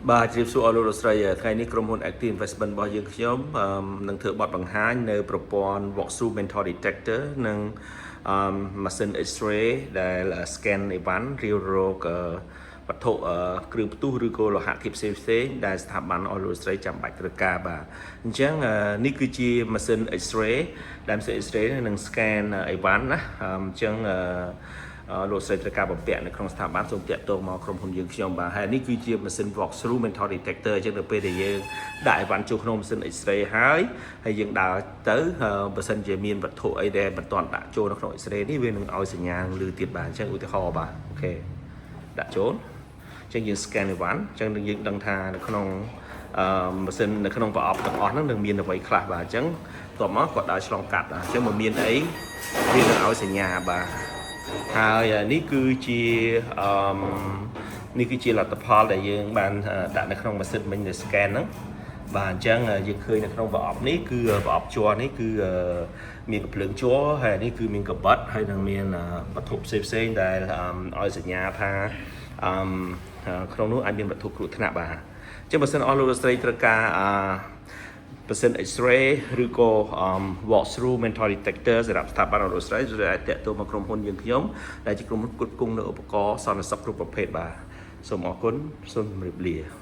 បាទជម្រាបសួរអស់លោកលោកស្រីថ្ងៃនេះក្រុមហ៊ុន Active Investment របស់យើងខ្ញុំនឹងធ្វើបទបង្ហាញនៅប្រព័ន្ធ Walkthrough Metal Detector និងម៉ាស៊ីន X-ray ដែល scan អីវ៉ាន់រាវរកវត្ថុគ្រឿងផ្ទុះឬក៏លោហៈធាតុផ្សេងៗដែលស្ថាប័នអស់លោកស្រីចាំបាច់ត្រូវការបាទអញ្ចឹងនេះគឺជាម៉ាស៊ីន X-ray ដែលម៉ាស៊ីន X-ray នឹង scan អីវ៉ាន់ណាអញ្ចឹងលោកស្រីត្រូវការបំពាក់នៅក្នុងស្ថាប័នសូមតាក់ទងមកក្រុមហ៊ុនយើងខ្ញុំបាទហើយនេះគឺជាម៉ាស៊ីន Walkthrough Metal Detector អញ្ចឹងនៅពេលដែលយើងដាក់អីវ៉ាន់ចូលក្នុងម៉ាស៊ីន X-ray ហើយយើងដើរទៅបើសិនជាមានវត្ថុអីដែលមិនទាន់ដាក់ចូលនៅក្នុង X-ray នេះវានឹងឲ្យសញ្ញាឮទៀតបាទអញ្ចឹងឧទាហរណ៍បាទអូខេដាក់ចូលអញ្ចឹងយើង scan អីវ៉ាន់អញ្ចឹងយើងដឹងថានៅក្នុងម៉ាស៊ីននៅក្នុងប្រអប់ទាំងអស់ហ្នឹងនឹងមានអ្វីខ្លះបាទអញ្ចឹងបន្ទាប់មកគាត់ដើរឆ្លងកាត់អញ្ចឹងមិនមានអីវានឹងឲ្យសញ្ញាបាទហើយនេះគឺជាលទ្ធផលដែលយើងបានដាក់នៅក្នុងម៉ាស៊ីនមិញដែល scan ហ្នឹងបាទអញ្ចឹងយើងឃើញនៅក្នុងប្រអប់នេះគឺប្រអប់ជ័រនេះគឺមានកំភ្លើងជ័រហើយនេះគឺមានកបិតហើយនឹងមានវត្ថុផ្សេងៗដែលឲ្យសញ្ញាថាក្នុងនោះអាចមានវត្ថុគ្រោះថ្នាក់បាទអញ្ចឹងបើសិនអស់លោកស្រីត្រូវការម៉ាស៊ីន X-ray ឬក៏ Walkthrough Metal Detector សម្រាប់ស្ថាប័នអនុស្រីដែលអាចតាក់ទងមកក្រុមហ៊ុនយើងខ្ញុំដែលជាក្រុមហ៊ុនផ្គត់ផ្គង់នៅឧបករណ៍សន្តិសុខគ្រប់ប្រភេទបាទសូមអរគុណសូមជម្រាបលា